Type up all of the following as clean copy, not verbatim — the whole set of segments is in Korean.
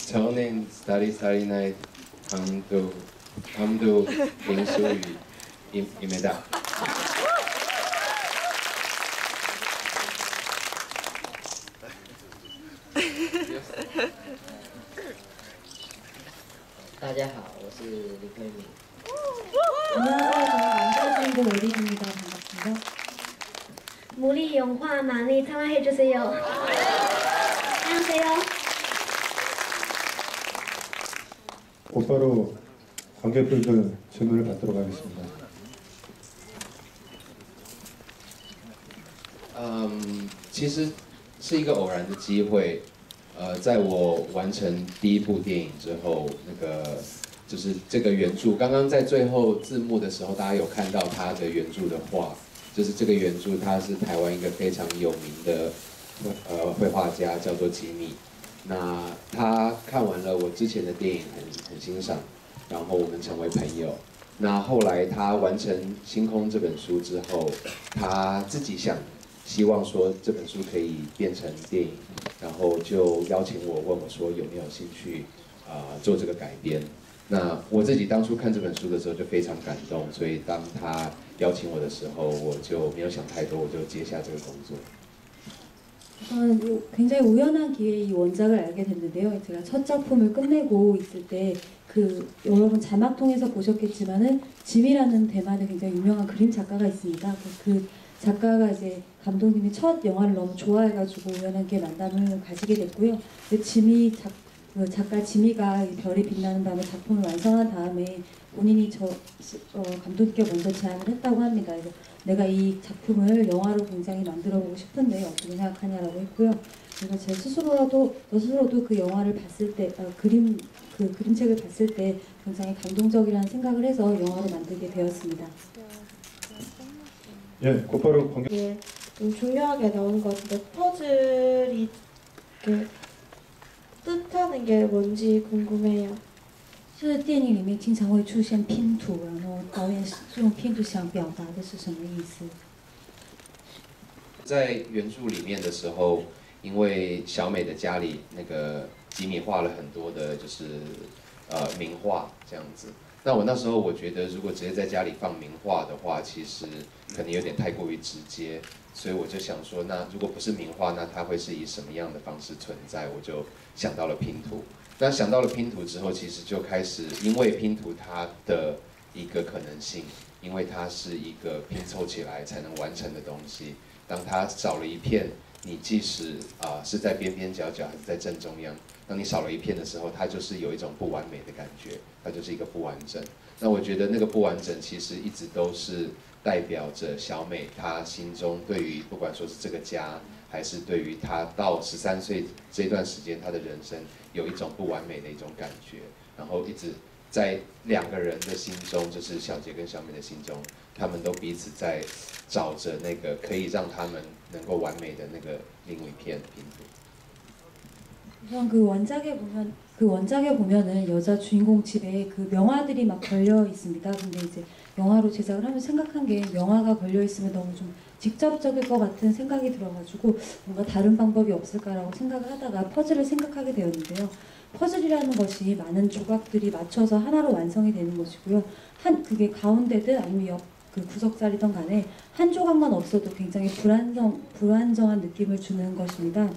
저는 스타리나의 감독 임수위입니다. 大家好，我是林慧敏。 안녕하세요. 저는 남자 주인공 에릭입니다. 반갑습니다. 무리 영화 많이 사랑해주세요. 안녕하세요. 곧바로 관객분들 질문을 받도록 하겠습니다. 其实是一个偶然的机会。在我完成第一部电影之后，就是这个原著，刚刚在最后字幕的时候，大家有看到他的原著的画，就是这个原著，他是台湾一个非常有名的绘画家，叫做吉米。那他看完了我之前的电影很欣赏，然后我们成为朋友。那后来他完成《星空》这本书之后，他自己希望说这本书可以变成电影，然后就邀请我，问我说有没有兴趣做这个改编。那我自己当初看这本书的时候就非常感动，所以当他邀请我的时候，我就没有想太多，我就接下这个工作。 굉장히 우연한 기회에 이 원작을 알게 됐는데요. 제가 첫 작품을 끝내고 있을 때 여러분 자막 통해서 보셨겠지만은 짐이라는 대만의 굉장히 유명한 그림 작가가 있습니다. 그 작가가 이제 감독님이 첫 영화를 너무 좋아해가지고 우연하게 만남을 가지게 됐고요. 작가 지미가 별이 빛나는 밤에 작품을 완성한 다음에 본인이 감독님께 먼저 제안을 했다고 합니다. 그래서 내가 이 작품을 영화로 굉장히 만들어보고 싶은데 어떻게 생각하냐라고 했고요. 그래서 저 스스로도 그 영화를 봤을 때 그림책을 봤을 때 굉장히 감동적이라는 생각을 해서 영화로 만들게 되었습니다. 예, 곧바로 관객. 예, 좀 중요하게 나온 것 같은데 퍼즐이 뜻하는 게 뭔지 궁금해요. 这电影里面经常会出现拼图，然后导演用拼图想表达的是什么意思？在原著里面的时候，因为小美的家里吉米画了很多的，就是名画这样子。那我那时候我觉得，如果直接在家里放名画的话，其实可能有点太过于直接，所以我就想说，那如果不是名画，那它会是以什么样的方式存在？我就想到了拼图。那想到了拼图之后，其实就开始，因为拼图它的一个可能性，因为它是一个拼凑起来才能完成的东西。当它少了一片，你即使是在边边角角还是在正中央，当你少了一片的时候，它就是有一种不完美的感觉，它就是一个不完整。那我觉得那个不完整其实一直都是代表着小美她心中对于不管说是这个家，还是对于她到13岁这段时间她的人生有一种不完美的一种感觉，然后一直在两个人的心中，就是小杰跟小美的心中，他们都彼此在找着那个可以让他们能够完美的那个另一片拼图。 우선 그 원작에 보면은 여자 주인공 집에 그 명화들이 막 걸려 있습니다. 근데 이제 영화로 제작을 하면 생각한 게 명화가 걸려 있으면 너무 좀 직접적일 것 같은 생각이 들어가지고 뭔가 다른 방법이 없을까라고 생각을 하다가 퍼즐을 생각하게 되었는데요. 퍼즐이라는 것이 많은 조각들이 맞춰서 하나로 완성이 되는 것이고요. 그게 가운데든 아니면 옆 그 구석자리든 간에 한 조각만 없어도 굉장히 불안정한 느낌을 주는 것입니다.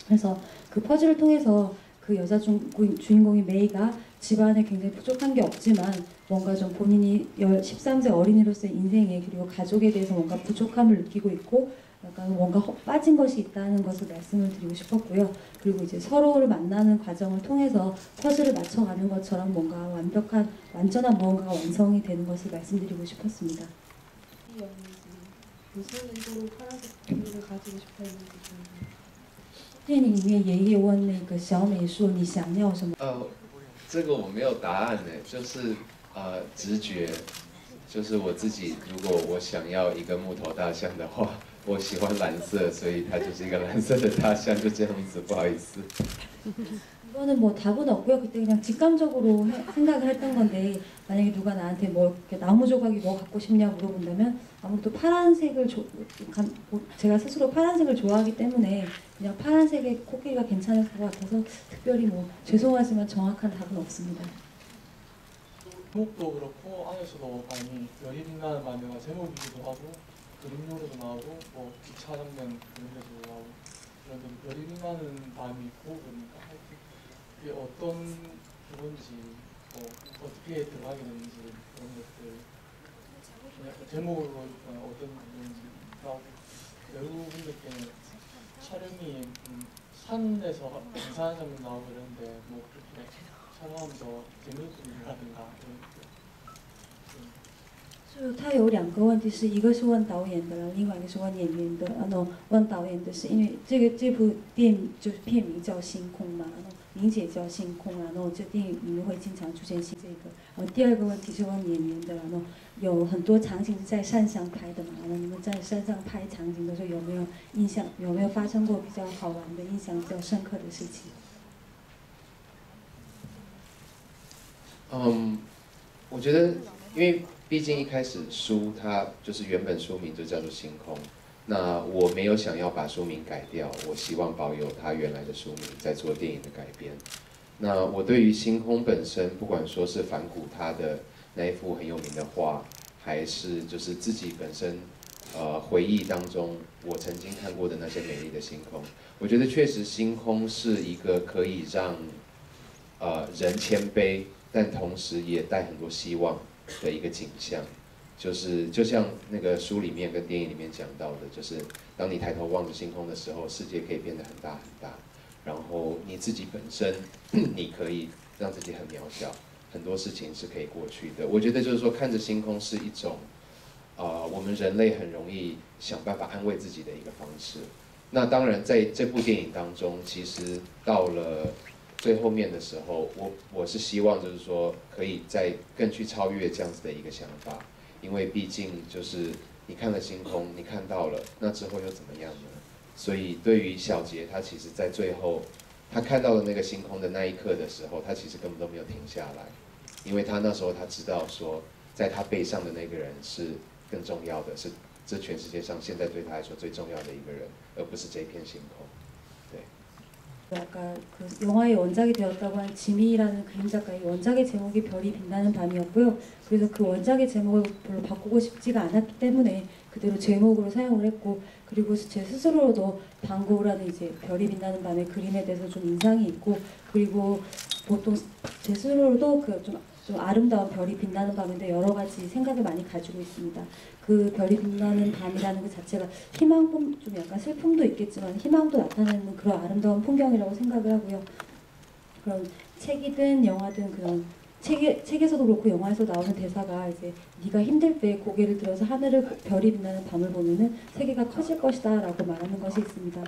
그래서 그 퍼즐을 통해서 그 여자 주인공인 메이가 집안에 굉장히 부족한 게 없지만 뭔가 좀 본인이 13세 어린이로서의 인생에 그리고 가족에 대해서 뭔가 부족함을 느끼고 있고 약간 뭔가 빠진 것이 있다는 것을 말씀을 드리고 싶었고요. 그리고 이제 서로를 만나는 과정을 통해서 퍼즐을 맞춰가는 것처럼 뭔가 완전한 무언가가 완성이 되는 것을 말씀드리고 싶었습니다. 무슨 의도로 파란색을 가지고 싶어 했는지 궁금해요. 电影里面爷爷问那个小美说：“你想要什么？”这个我没有答案呢，就是直觉，就是我自己，如果我想要一个木头大象的话，我喜欢蓝色，所以它就是一个蓝色的大象，就这样子，不好意思。 이거는 뭐 답은 없고요. 그때 그냥 직감적으로 생각을 했던 건데 만약에 누가 나한테 뭐 이렇게 나무 조각이 뭐 갖고 싶냐 물어본다면 아무래도 파란색을 제가 스스로 파란색을 좋아하기 때문에 그냥 파란색의 코끼리가 괜찮을 것 같아서 특별히 뭐 죄송하지만 정확한 답은 없습니다. 제목도 그렇고 안에서도 많이 열일인간 만화가 제목이기도 하고 그림용으로도 나오고 뭐 기차 장면 그런 데도 나오고 그런 열일인간은 많이 있고 그러니까 하여튼 이게 어떤 그건지 뭐 어떻게 들어가게 되는지 그런 것들 제목으로 어떤 건지 나오고 배우분들께 촬영이 산에서 등산 장면 나오고 그러는데 뭐 그렇게 촬영하면서 재미있는라든가 이런 就他有2个问题，是一个是问导演的，另外一个是问演员的。问导演的是因为这部电影就是片名叫《星空》嘛，名字也叫《星空》，然后这电影里面会经常出现这个。第2个问题是问演员的，然后有很多场景是在山上拍的嘛，然后你们在山上拍场景的时候有没有印象？有没有发生过比较好玩的、印象比较深刻的事情？我觉得因为。毕竟一开始书它就是原本书名就叫做《星空》，那我没有想要把书名改掉，我希望保有它原来的书名，在做电影的改编。那我对于星空本身，不管说是梵谷他的那一幅很有名的画，还是就是自己本身回忆当中我曾经看过的那些美丽的星空，我觉得确实星空是一个可以让人谦卑，但同时也带很多希望的一个景象，就像那个书里面跟电影里面讲到的，就是当你抬头望着星空的时候，世界可以变得很大很大，然后你自己本身你可以让自己很渺小，很多事情是可以过去的。我觉得就是说，看着星空是一种我们人类很容易想办法安慰自己的一个方式。那当然，在这部电影当中，其实到了最后面的时候，我是希望就是说，可以再更去超越这样子的一个想法，因为毕竟就是你看了星空，你看到了，那之后又怎么样呢？所以对于小杰，他其实在最后，他看到了那个星空的那一刻的时候，他其实根本都没有停下来，因为他那时候他知道说，在他背上的那个人是更重要的，是这全世界上现在对他来说最重要的一个人，而不是这片星空。对。 아까 그 영화의 원작이 되었다고 한 지미라는 그림 작가의 원작의 제목이 별이 빛나는 밤이었고요. 그래서 그 원작의 제목을 별로 바꾸고 싶지가 않았기 때문에 그대로 제목으로 사용을 했고, 그리고 제 스스로도 방고라는 이제 별이 빛나는 밤의 그림에 대해서 좀 인상이 있고, 그리고 보통 제 스스로도 그 좀 아름다운 별이 빛나는 밤인데 여러 가지 생각을 많이 가지고 있습니다. 그 별이 빛나는 밤이라는 것 자체가 희망품, 좀 약간 슬픔도 있겠지만 희망도 나타내는 그런 아름다운 풍경이라고 생각을 하고요. 그런 책이든 영화든 그런 책에서도 그렇고 영화에서 나오는 대사가 이제 네가 힘들 때 고개를 들어서 하늘을 별이 빛나는 밤을 보면은 세계가 커질 것이다 라고 말하는 것이 있습니다.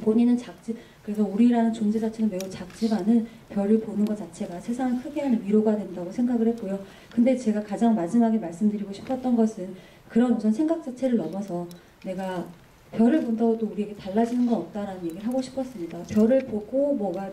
본인은 작지, 그래서 우리라는 존재 자체는 매우 작지만은 별을 보는 것 자체가 세상을 크게 하는 위로가 된다고 생각을 했고요. 근데 제가 가장 마지막에 말씀드리고 싶었던 것은 그런 우선 생각 자체를 넘어서 내가 별을 본다고 또 우리에게 달라지는 건 없다라는 얘기를 하고 싶었습니다. 별을 보고 뭐가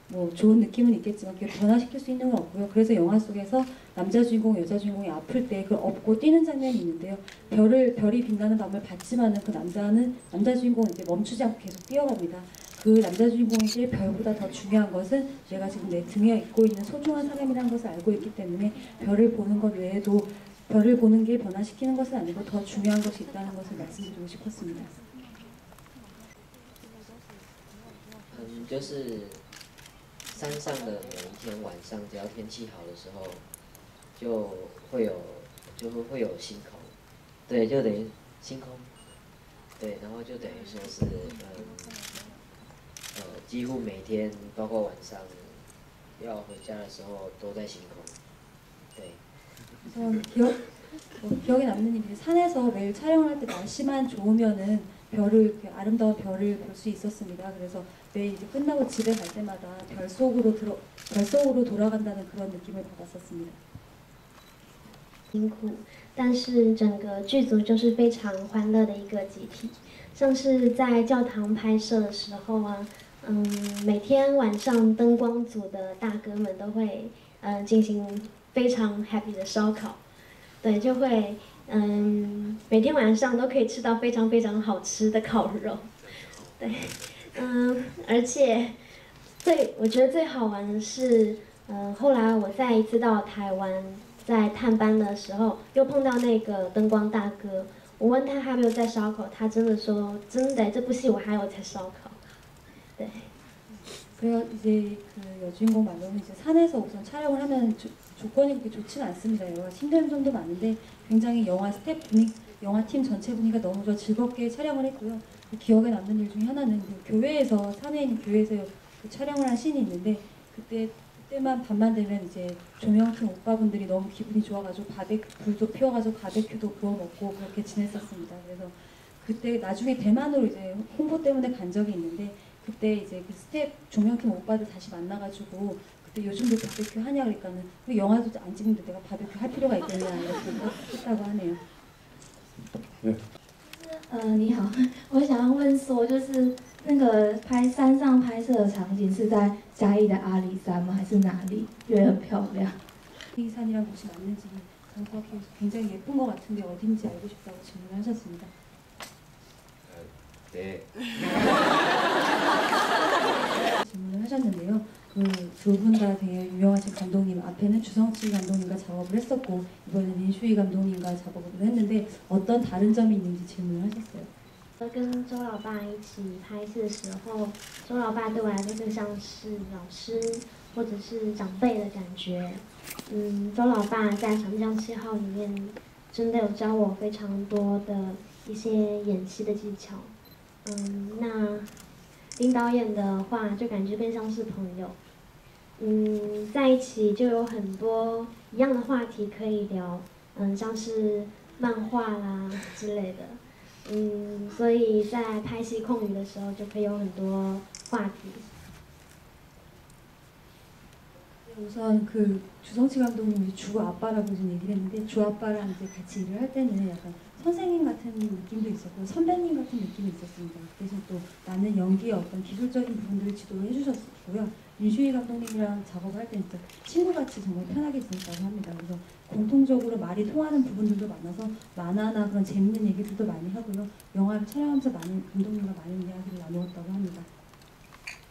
뭐 좋은 느낌은 있겠지만 그게 변화시킬 수 있는 건 없고요. 그래서 영화 속에서 남자 주인공, 여자 주인공이 아플 때 그걸 업고 뛰는 장면이 있는데요. 별이 빛나는 밤을 봤지만은 그 남자 주인공은 이제 멈추지 않고 계속 뛰어갑니다. 그 남자 주인공에게 별보다 더 중요한 것은 내가 지금 내 등에 입고 있는 소중한 사람이라는 것을 알고 있기 때문에 별을 보는 것 외에도 별을 보는 게 변화시키는 것은 아니고 더 중요한 것이 있다는 것을 말씀드리고 싶었습니다. 就是山上的每一天晚上，只要天气好的时候，就会有星空，对，就等于星空，对，然后就等于说是几乎每天，包括晚上要回家的时候都在星空，对。 기억에 남는 일이 산에서 매일 촬영을 할 때 날씨만 좋으면은 아름다운 별을 볼 수 있었습니다. 그래서 매일 이제 끝나고 집에 갈 때마다 별 속으로 돌아간다는 그런 느낌을 받았었습니다. 辛苦，但是整个剧组就是非常欢乐的一个集体。像是在教堂拍摄的时候啊，每天晚上灯光组的大哥们都会进行非常 happy 的烧烤，对，就会每天晚上都可以吃到非常非常好吃的烤肉，对，而且我觉得最好玩的是，后来我再一次到台湾，在探班的时候，又碰到那个灯光大哥，我问他还有没有在烧烤，他真的说真的，这部戏我还有在烧烤，对。 그래서 이제 그 여주인공 말로는 이제 산에서 우선 촬영을 하면 조건이 그렇게 좋지는 않습니다. 여러 가지 힘든 점도 많은데 굉장히 영화 스태프 분위기, 영화 팀 전체 분위기가 너무 좋아 즐겁게 촬영을 했고요. 기억에 남는 일 중에 하나는 그 교회에서 산에 있는 교회에서 그 촬영을 한 씬이 있는데 그때만 밤만 되면 이제 조명팀 오빠분들이 너무 기분이 좋아가지고 불도 피워가지고 바베큐도 구워 먹고 그렇게 지냈었습니다. 그래서 그때 나중에 대만으로 이제 홍보 때문에 간 적이 있는데. 그때 이제 그 스텝 조명팀 오빠들 다시 만나가지고 그때 요즘도 바베큐 하냐 그러니까는 그 영화도 안 찍는데 내가 바베큐 할 필요가 있겠냐 이렇게 했다고 하네요. 네. 你好，我想要问说，就是那个山上拍摄的场景是在嘉义的阿里山吗？还是哪里？觉得很漂亮。 아리산이라는 곳이 맞는지 정확히 굉장히 예쁜 것 같은데 어딘지 알고 싶다고 질문을 하셨습니다. 네. 질문을 하셨는데요. 두 분 다 되게 유명하신 감독님 앞에는 주성치 감독님과 작업을 했었고 이번에는 민슈이 감독님과 작업을 했는데 어떤 다른 점이 있는지 질문을 하셨어요. 跟周老爸一起拍戏的时候，周老爸对我来说更像是老师或者是长辈的感觉。周老爸在《长江7号》里面真的有教我非常多的一些演戏的技巧。那林导演的话就感觉更像是朋友。在一起就有很多一样的话题可以聊，像是漫画啦之类的。所以在拍戏空余的时候就可以有很多话题。 우선 그 주성치 감독님이 주 아빠라고 좀 얘기를 했는데 주 아빠랑 이제 같이 일을 할 때는 약간 선생님 같은 느낌도 있었고 선배님 같은 느낌이 있었습니다. 대신 또 많은 연기의 어떤 기술적인 부분들을 지도를 해주셨고요. 윤슈이 감독님이랑 작업을 할 때는 또 친구같이 정말 편하게 지냈다고 합니다. 그래서 공통적으로 말이 통하는 부분들도 많아서 만화나 그런 재밌는 얘기들도 많이 하고요. 영화를 촬영하면서 많은 감독님과 많은 이야기를 나누었다고 합니다.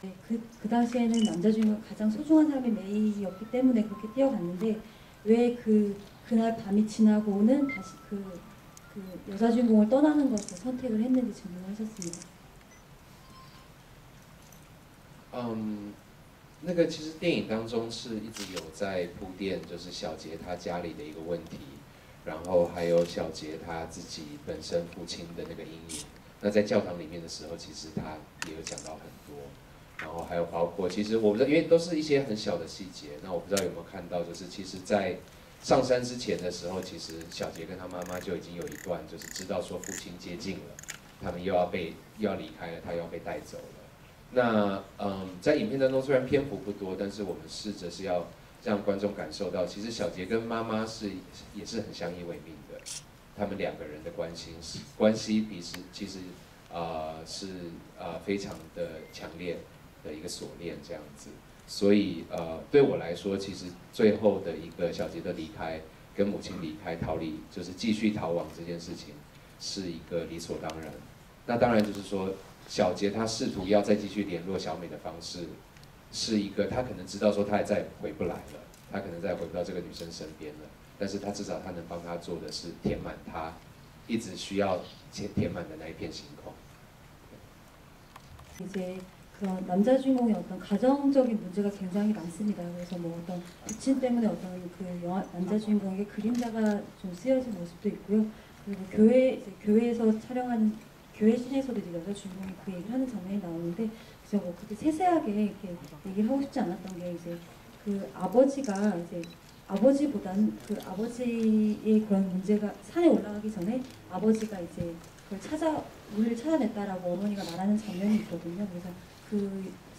네, 그 당시에는 남자 주인공 가장 소중한 사람이 메이였기 때문에 그렇게 뛰어갔는데 왜 그날 밤이 지나고는 다시 그 여자 주인공을 떠나는 것을 선택을 했는지 질문을 하셨습니다. 那个其实电影当中是一直有在铺垫，就是小杰他家里的一个问题，然后还有小杰他自己本身父亲的那个阴影。那在教堂里面的时候，其实他也有讲到很多。 然后还有包括，其实我不知道，因为都是一些很小的细节。那我不知道有没有看到，就是其实，在上山之前的时候，其实小杰跟他妈妈就已经有一段，就是知道说父亲接近了，他们又要离开了，他又要被带走了。那在影片当中虽然篇幅不多，但是我们试着是要让观众感受到，其实小杰跟妈妈也是很相依为命的，他们两个人的关系其实是非常的强烈。 的一个锁链这样子，所以对我来说，其实最后的一个小杰的离开，跟母亲离开逃离，就是继续逃亡这件事情，是一个理所当然。那当然就是说，小杰他试图要再继续联络小美的方式，是一个他可能知道说他也再回不来了，他可能再回不到这个女生身边了，但是他至少他能帮他做的是填满他一直需要填满的那一片星空。 이제 그런 남자 주인공의 어떤 가정적인 문제가 굉장히 많습니다. 그래서 뭐 어떤 부친 때문에 어떤 그 남자 주인공에게 그림자가 좀 쓰여진 모습도 있고요. 그리고 교회에서 촬영하는 교회 씬에서도 이제 여자 주인공이 그 얘기를 하는 장면이 나오는데, 그래서 뭐 그렇게 세세하게 이렇게 얘기를 하고 싶지 않았던 게 이제 그 아버지가 이제 아버지보다는 그 아버지의 그런 문제가 산에 올라가기 전에 아버지가 이제 그걸 우리를 찾아냈다라고 어머니가 말하는 장면이 있거든요. 그래서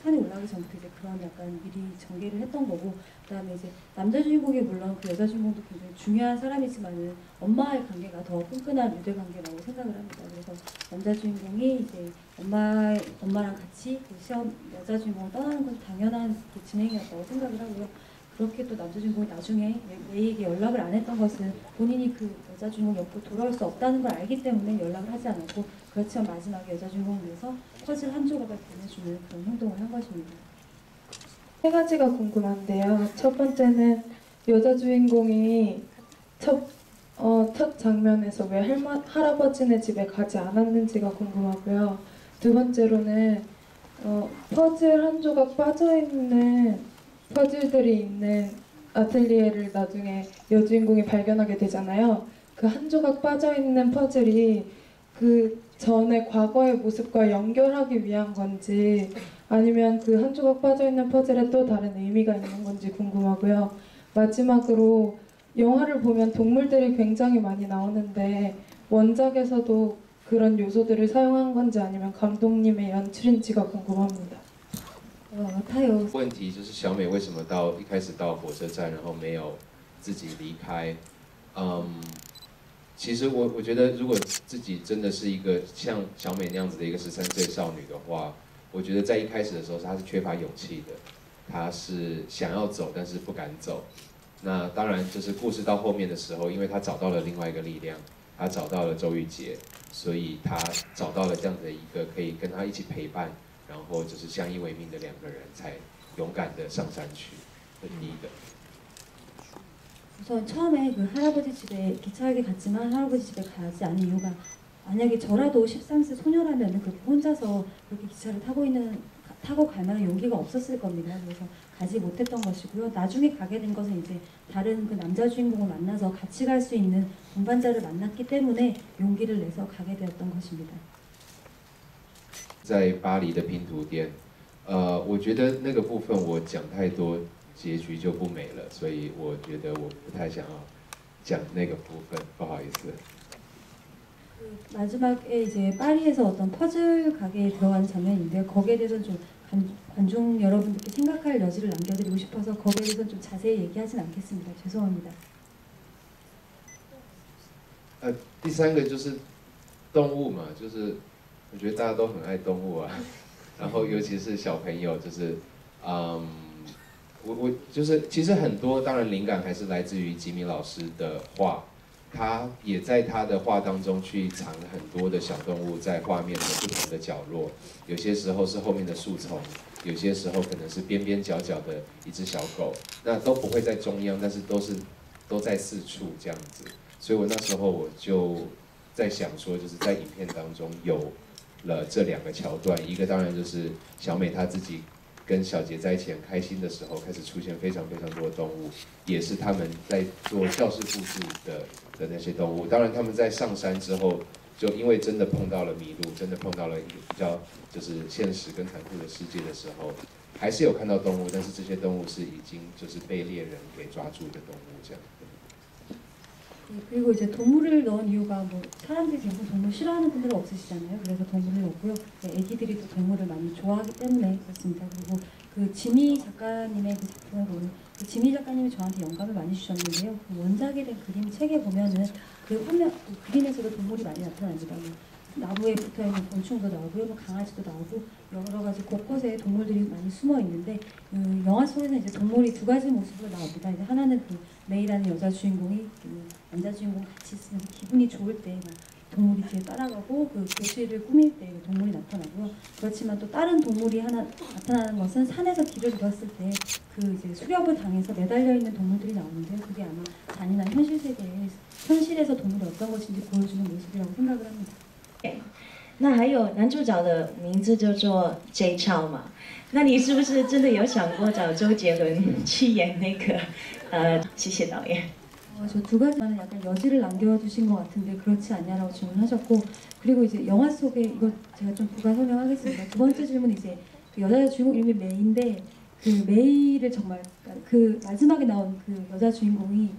산에 올라가기 전부터 이제 그런 약간 미리 전개를 했던 거고, 그다음에 이제 남자 주인공이 물론 그 여자 주인공도 굉장히 중요한 사람이지만은 엄마의 관계가 더 끈끈한 유대 관계라고 생각을 합니다. 그래서 남자 주인공이 이제 엄마랑 같이 그 시험 여자 주인공을 떠나는 건 당연한 그 진행이었다고 생각을 하고요. 그렇게 또 남자 주인공이 나중에 메이에게 연락을 안 했던 것은 본인이 그 여자 주인공 옆으로 돌아올 수 없다는 걸 알기 때문에 연락을 하지 않았고, 그렇지만 마지막에 여자 주인공을 위해서 퍼즐 한 조각을 보내주는 그런 행동을 한 것입니다. 세 가지가 궁금한데요. 첫 번째는 여자 주인공이 첫 장면에서 왜 할아버지네 집에 가지 않았는지가 궁금하고요. 두 번째로는 퍼즐 한 조각 빠져있는 퍼즐들이 있는 아틀리에를 나중에 여주인공이 발견하게 되잖아요. 그 한 조각 빠져있는 퍼즐이 그 전에 과거의 모습과 연결하기 위한 건지 아니면 그 한 조각 빠져있는 퍼즐에 또 다른 의미가 있는 건지 궁금하고요. 마지막으로 영화를 보면 동물들이 굉장히 많이 나오는데 원작에서도 그런 요소들을 사용한 건지 아니면 감독님의 연출인지가 궁금합니다. 问题就是小美为什么一开始到火车站，然后没有自己离开？其实我觉得，如果自己真的是一个像小美那样子的一个13岁少女的话，我觉得在一开始的时候，她是缺乏勇气的，她是想要走，但是不敢走。那当然，就是故事到后面的时候，因为她找到了另外一个力量，她找到了周玉洁，所以她找到了这样的一个可以跟她一起陪伴，然后就是相依为命的两个人，才勇敢的上山去。这第一个。 우선 처음에 그 할아버지 집에 기차역에 갔지만 할아버지 집에 가지 않은 이유가, 만약에 저라도 13세 소녀라면 그렇게 혼자서 그렇게 기차를 타고 갈 만한 용기가 없었을 겁니다. 그래서 가지 못했던 것이고요. 나중에 가게 된 것은 이제 다른 그 남자 주인공을 만나서 같이 갈 수 있는 동반자를 만났기 때문에 용기를 내서 가게 되었던 것입니다. 在巴黎的拼图店，我觉得那个部分我讲太多。 结局就不美了，所以我觉得我不太想要讲那个部分，不好意思。 마지막에 이제 파리에서 어떤 퍼즐 가게에 들어가는 장면인데요. 거기에 대해서는 좀 관중 여러분들께 생각할 여지를 남겨드리고 싶어서 거기에 대해서는 좀 자세히 얘기하진 않겠습니다. 죄송합니다. 第三个就是动物嘛，就是我觉得大家都很爱动物啊，然后尤其是小朋友，就是我就是其实很多，当然灵感还是来自于吉米老师的画，他也在他的画当中去藏很多的小动物在画面的不同的角落，有些时候是后面的树丛，有些时候可能是边边角角的一只小狗，那都不会在中央，但是都在四处这样子，所以我那时候我就在想说，就是在影片当中有了这两个桥段，一个当然就是小美她自己。 跟小杰在一起很开心的时候，开始出现非常非常多的动物，也是他们在做教室布置的那些动物。当然，他们在上山之后，就因为真的碰到了迷路，真的碰到了一个比较就是现实跟残酷的世界的时候，还是有看到动物，但是这些动物是已经就是被猎人给抓住的动物这样。 그리고 이제 동물을 넣은 이유가 뭐 사람들이 대부분 동물 싫어하는 분들은 없으시잖아요. 그래서 동물을 넣고요. 애기들이 또 동물을 많이 좋아하기 때문에 그렇습니다. 그리고 그 지미 작가님의 그 작품을 보면 그 지미 작가님이 저한테 영감을 많이 주셨는데요. 그 원작에 된 그림 책에 보면은 그 화면 그 그림에서도 동물이 많이 나타납니다. 나무에 붙어있는 곤충도 나오고요, 뭐 강아지도 나오고 여러 가지 곳곳에 동물들이 많이 숨어 있는데 영화 속에서 이제 동물이 두 가지 모습으로 나옵니다. 이제 하나는 그 메이라는 여자 주인공이 그 남자 주인공 같이 있으면 기분이 좋을 때 막 동물이 뒤에 따라가고 그 교실을 꾸밀 때 동물이 나타나고요. 그렇지만 또 다른 동물이 하나 나타나는 것은 산에서 길을 잃었을 때 그 이제 수렵을 당해서 매달려 있는 동물들이 나오는데요. 그게 아마 잔인한 현실 세계에 현실에서 동물이 어떤 것인지 보여주는 모습이라고 생각을 합니다. 那还有男主角的名字叫做 J 超嘛？那你是不是真的有想过找周杰伦去演那个？谢谢导演。 저 두 가지만은 약간 여지를 남겨주신 것 같은데 그렇지 않냐라고 질문하셨고, 그리고 이제 영화 속에 이거 제가 좀 부가 설명하겠습니다. 두 번째 질문 이제 그 여자 주인공 이름이 메이인데 그 메이를 정말 그 마지막에 나온 그 여자 주인공이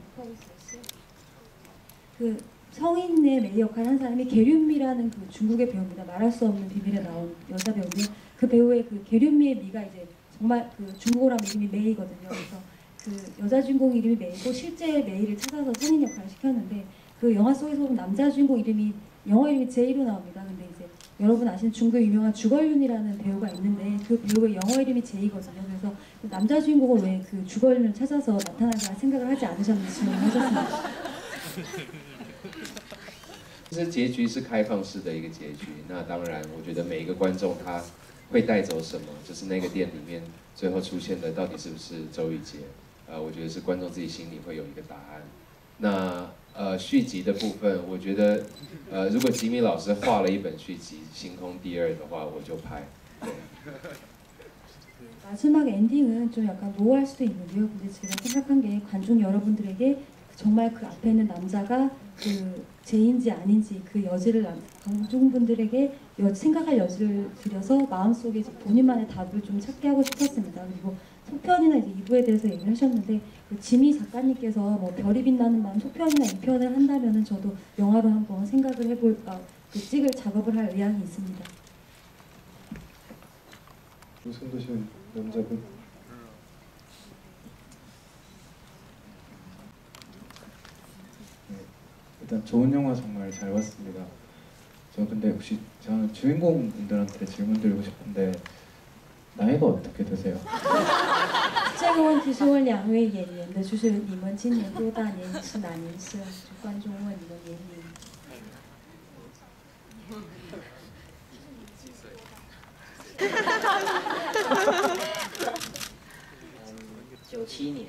그 성인의 메이 역할을 한 사람이 게륜미라는 그 중국의 배우입니다. 말할 수 없는 비밀에 나온 여자 배우인데 그 배우의 그 게륜미의 미가 이제 정말 그 중국어로 하면 이름이 메이거든요. 그래서 그 여자 주인공 이름이 메이고 실제 메이를 찾아서 성인 역할을 시켰는데 그 영화 속에서 보면 남자 주인공 이름이 영어 이름이 제이로 나옵니다. 근데 이제 여러분 아시는 중국 유명한 주걸륜이라는 배우가 있는데 그 배우의 영어 이름이 제이거든요. 그래서 그 남자 주인공을 왜 그 주걸륜을 찾아서 나타날까 생각을 하지 않으셨는지 질문하셨습니다. 其实结局是开放式的一个结局，那当然，我觉得每一个观众他会带走什么，就是那个店里面最后出现的到底是不是周雨洁，我觉得是观众自己心里会有一个答案。那续集的部分，我觉得如果吉米老师画了一本续集《星空第二》的话，我就拍。对。 마지막 엔딩은 좀 약간 모호할 수도 있는데요. 근데 제가 생각한 게 관중 여러분들에게 정말 그 앞에 있는 남자가 그 죄인지 아닌지 그 여지를 관중분들에게 생각할 여지를 드려서 마음속에 본인만의 답을 좀 찾게 하고 싶었습니다. 그리고 소편이나 이제 2부에 대해서 얘기를 하셨는데 그 지미 작가님께서 뭐 별이 빛나는 밤 소편이나 2편을 한다면은 저도 영화로 한번 생각을 해볼까 그 찍을 작업을 할 의향이 있습니다. 웃음 드시는 남자분. 네, 일단 좋은 영화 정말 잘 봤습니다. 저 근데 혹시 저는 주인공분들한테 질문 드리고 싶은데 나이가 어떻게 되세요? 这个问题是问两位演员的，就是你们今年多大年是哪年生？观众问你的年龄。 97年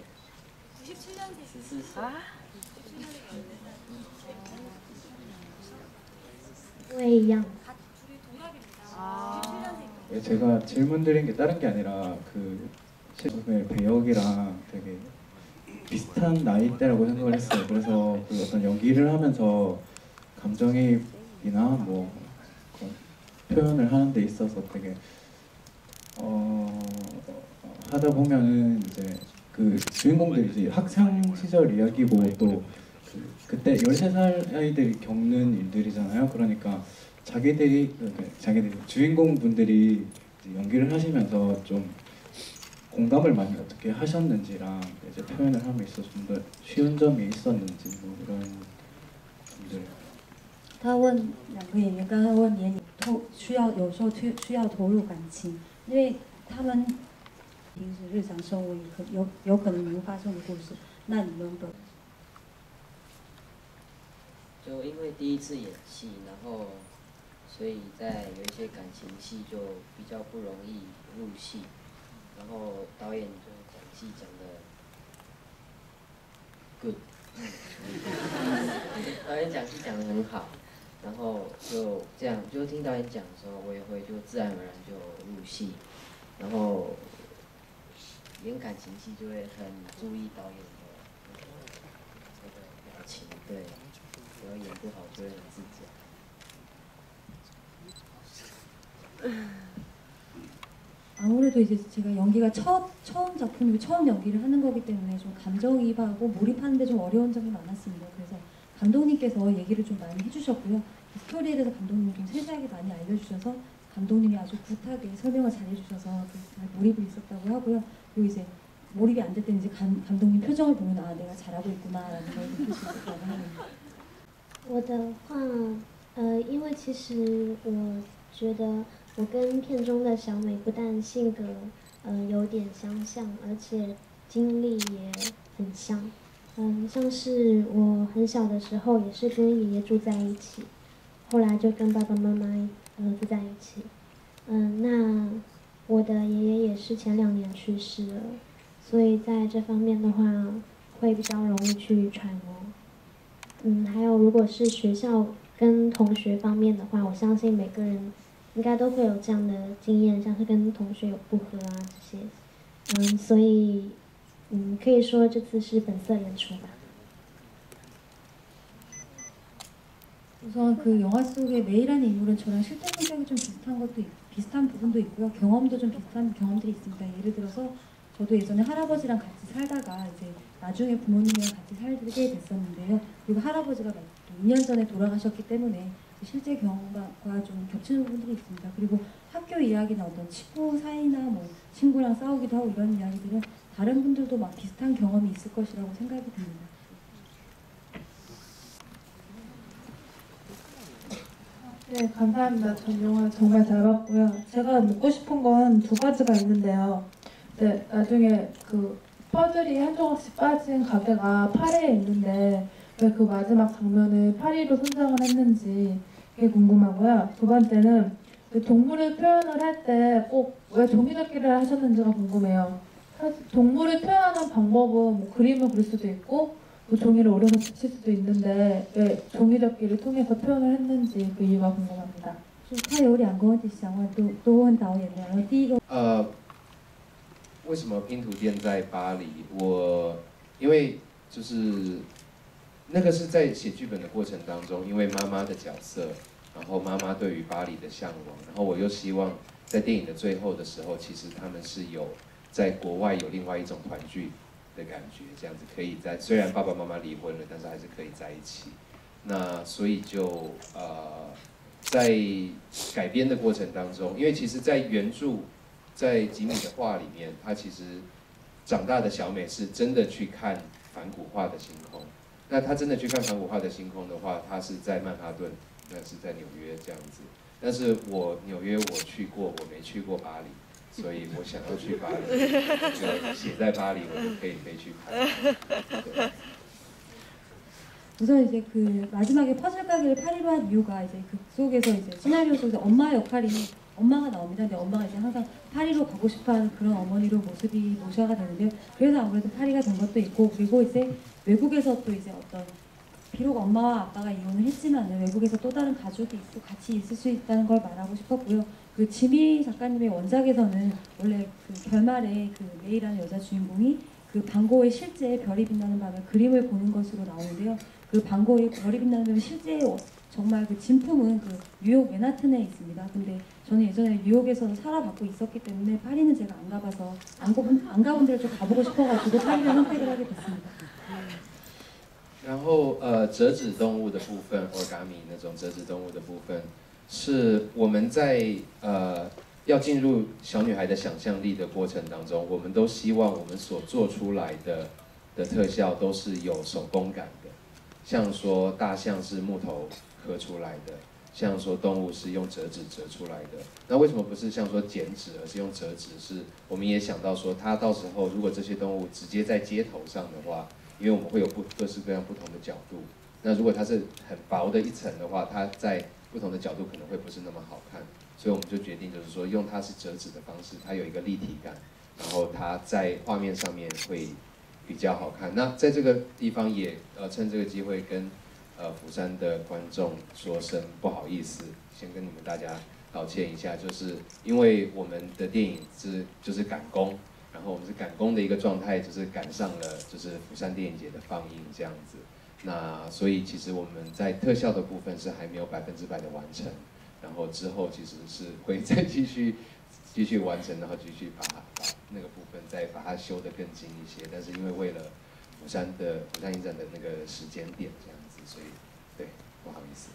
，14岁。我也一样。 제가 질문 드린 게 다른 게 아니라 그 실제 배역이랑 되게 비슷한 나이대라고 생각을 했어요. 그래서 그 어떤 연기를 하면서 감정이입이나 뭐 그런 표현을 하는 데 있어서 되게 하다 보면은 이제 그 주인공들이 이제 학창 시절 이야기고 또 그때 13살 아이들이 겪는 일들이잖아요. 그러니까 자기들이 주인공분들이 연기를 하시면서 좀 공감을 많이 어떻게 하셨는지랑 이제 표현을 함에 있어서 좀 더 쉬운 점이 있었는지 뭐 이런 점들. 他问两个演员，刚刚问年龄有时候需要投入感情，因为他们平时日常生活有可能能发生的故事，那你们的就因为第一次演戏，然后所以在有一些感情戏就比较不容易入戏，然后导演就讲戏讲的 good， 导演讲戏讲得很好。 然后就这样，就听导演讲的时候，我也会就自然而然就入戏，然后演感情戏就会很注意导演的那个表情，对，然后演不好就会很自责。 아무래도 이제 제가 연기가 처음 작품이고 처음 연기를 하는 거기 때문에 좀 감정이입하고 몰입하는데 좀 어려운 점이 많았습니다. 그래서 감독님께서 얘기를 좀 많이 해주셨고요. 스토리에 대해서 감독님이 좀 세세하게 많이 알려주셔서 감독님이 아주 굿하게 설명을 잘 해주셔서 잘 몰입이 있었다고 하고요. 그리고 이제 몰입이 안 될 때는 이제 감독님 표정을 보면 아 내가 잘하고 있구나라는 걸 느낄 수 있었다고 합니다. 我的话，因为其实我觉得我跟片中的小美不但性格有点相像，而且经历也很像。像是我很小的时候也是跟爷爷住在一起，后来就跟爸爸妈妈住在一起。那我的爷爷也是前2年去世了，所以在这方面的话会比较容易去揣摩。还有如果是学校跟同学方面的话，我相信每个人应该都会有这样的经验，像是跟同学有不和啊这些。所以。 可以说这次是本色演出吧。 우선 그 영화 속의 메이라는 인물은 저랑 실제 성격이 좀 비슷한 부분도 있고요. 경험도 좀 비슷한 경험들이 있습니다. 예를 들어서 저도 예전에 할아버지랑 같이 살다가 이제 나중에 부모님이랑 같이 살게 됐었는데요. 그리고 할아버지가 2년 전에 돌아가셨기 때문에 실제 경험과 좀 겹치는 부분들이 있습니다. 그리고 학교 이야기나 어떤 친구 사이나 뭐 친구랑 싸우기도 하고 이런 이야기들은 다른 분들도 막 비슷한 경험이 있을 것이라고 생각이 듭니다. 네, 감사합니다. 전 영화 정말 잘 봤고요. 제가 묻고 싶은 건 두 가지가 있는데요. 네, 나중에 그 퍼즐이 한 조각씩 빠진 가게가 파리에 있는데 왜 그 마지막 장면을 파리로 선정을 했는지 그게 궁금하고요. 두 번째는 그 동물을 표현을 할 때 꼭 왜 종이접기를 하셨는지가 궁금해요. 사실 동물을 표현하는 방법은 뭐 그림을 그릴 수도 있고 뭐 종이를 오려서 붙일 수도 있는데 왜 종이접기를 통해서 표현을 했는지 그 이유가 궁금합니다. 他有两个问题想问，多问导演的。然后第一个，为什么拼图店在巴黎？因为就是那个是在写剧本的过程当中，因为妈妈的角色，然后妈妈对于巴黎的向往，然后我又希望在电影的最后的时候，其实他们是有在国外有另外一种团聚的感觉，这样子可以在虽然爸爸妈妈离婚了，但是还是可以在一起。那所以就在改编的过程当中，因为其实，在原著在吉米的画里面，他其实长大的小美是真的去看梵谷画的星空。那他真的去看梵谷画的星空的话，他是在曼哈顿，那是在纽约这样子。但是纽约我去过，我没去过巴黎，所以我想要去巴黎，就写在巴黎，我就可以飞去拍。对。 우선 이제 그 마지막에 퍼즐 가게를 파리로 한 이유가 이제 그 속에서 이제 시나리오 속에서 엄마 역할이 엄마가 나옵니다. 근데 엄마가 이제 항상 파리로 가고 싶어하는 그런 어머니로 모습이 노셔가 되는데요. 그래서 아무래도 파리가 된 것도 있고 그리고 이제 외국에서 또 이제 어떤 비록 엄마와 아빠가 이혼을 했지만 외국에서 또 다른 가족이 있고 같이 있을 수 있다는 걸 말하고 싶었고요. 그 지미 작가님의 원작에서는 원래 그 결말에 그 메이라는 여자 주인공이 그 방고의 실제 별이 빛나는 밤에 그림을 보는 것으로 나오는데요. 그 방고의 별이 빛나는 밤에 실제 정말 그 진품은 그 뉴욕 맨하튼에 있습니다. 근데 저는 예전에 뉴욕에서 살아봤고 있었기 때문에 파리는 제가 안 가봐서 안 가본 데를 좀 가보고 싶어가지고 파리를 선택을 하게 됐습니다. 然后折纸动物的部分 ，origami 那种折纸动物的部分，是我们在要进入小女孩的想象力的过程当中，我们都希望我们所做出来的特效都是有手工感的，像说大象是木头刻出来的，像说动物是用折纸折出来的。那为什么不是像说剪纸，而是用折纸？是我们也想到说，它到时候如果这些动物直接在街头上的话，因为我们会有各式各样不同的角度。那如果它是很薄的一层的话，它在不同的角度可能会不是那么好看。 所以我们就决定，就是说用它是折纸的方式，它有一个立体感，然后它在画面上面会比较好看。那在这个地方也趁这个机会跟釜山的观众说声不好意思，先跟你们大家道歉一下，就是因为我们的电影就是赶工，然后我们是赶工的一个状态，就是赶上了就是釜山电影节的放映这样子。那所以其实我们在特效的部分是还没有100%的完成。 然后之后其实是会再继续完成，然后继续把那个部分再把它修得更精一些。但是因为为了釜山影展的那个时间点这样子，所以对不好意思。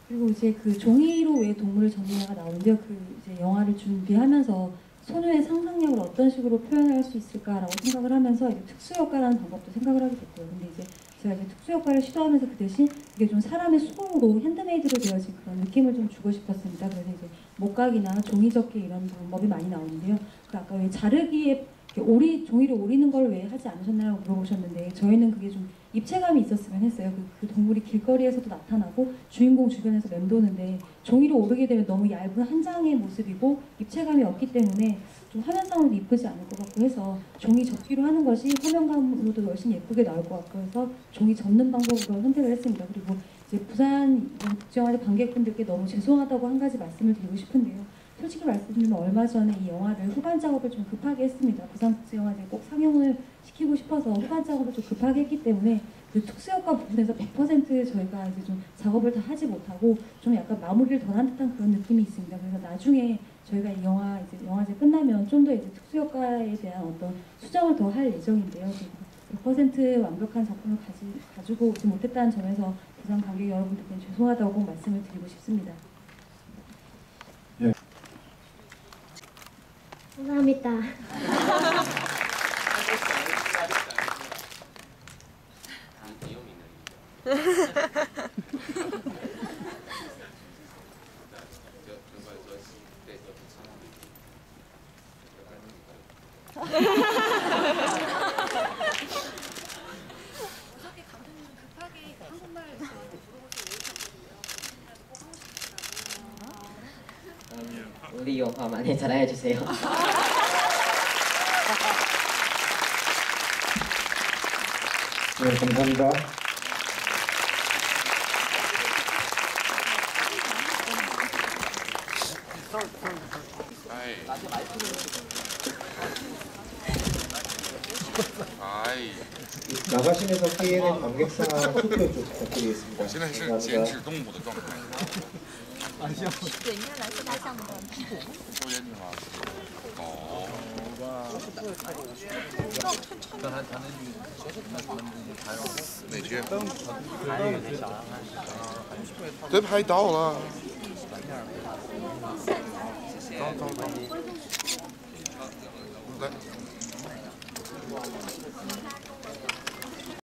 그리고 이제 그 종이로 왜 동물을 전문가가 나오는데요. 그 이제 영화를 준비하면서 소녀의 상상력을 어떤 식으로 표현할 수 있을까라고 생각을 하면서 이제 특수 효과라는 방법도 생각을 하게 됐고요. 근데 이제 제가 이제 특수 효과를 시도하면서 그 대신 이게 좀 사람의 손으로 핸드메이드로 되어진 그런 느낌을 좀 주고 싶었습니다. 그래서 이제 목각이나 종이접기 이런 방법이 많이 나오는데요. 그 아까 왜 자르기에 종이를 오리는 걸 왜 하지 않으셨나요? 물어보셨는데 저희는 그게 좀 입체감이 있었으면 했어요. 그 동물이 길거리에서도 나타나고 주인공 주변에서 맴도는데 종이로 오르게 되면 너무 얇은 한 장의 모습이고 입체감이 없기 때문에 좀 화면상으로도 이쁘지 않을 것 같고 해서 종이 접기로 하는 것이 화면감으로도 훨씬 예쁘게 나올 것 같고 해서 종이 접는 방법으로 선택을 했습니다. 그리고 이제 부산 국제영화제 관객분들께 너무 죄송하다고 한 가지 말씀을 드리고 싶은데요. 솔직히 말씀드리면 얼마 전에 이 영화를 후반 작업을 좀 급하게 했습니다. 부산국제영화제 꼭 상영을 시키고 싶어서 후반 작업을 좀 급하게 했기 때문에 그 특수효과 부분에서 100% 저희가 이제 좀 작업을 다 하지 못하고 좀 약간 마무리를 덜 한 듯한 그런 느낌이 있습니다. 그래서 나중에 저희가 이 영화 이제 영화제 끝나면 좀 더 이제 특수효과에 대한 어떤 수정을 더 할 예정인데요. 100% 완벽한 작품을 가지고 오지 못했다는 점에서 부산 관객 여러분들께 죄송하다고 꼭 말씀을 드리고 싶습니다. 예. 감사합니다. 우리 영화 많이 사랑해주세요. 네, 감사합니다. 나가시면서 KN의 관객상 투표 좀 부탁드리겠습니다. 现在是减脂动物的状态。对，应该蓝色大象的屁股。抽烟去吗？哦。哪些？都拍到了。来。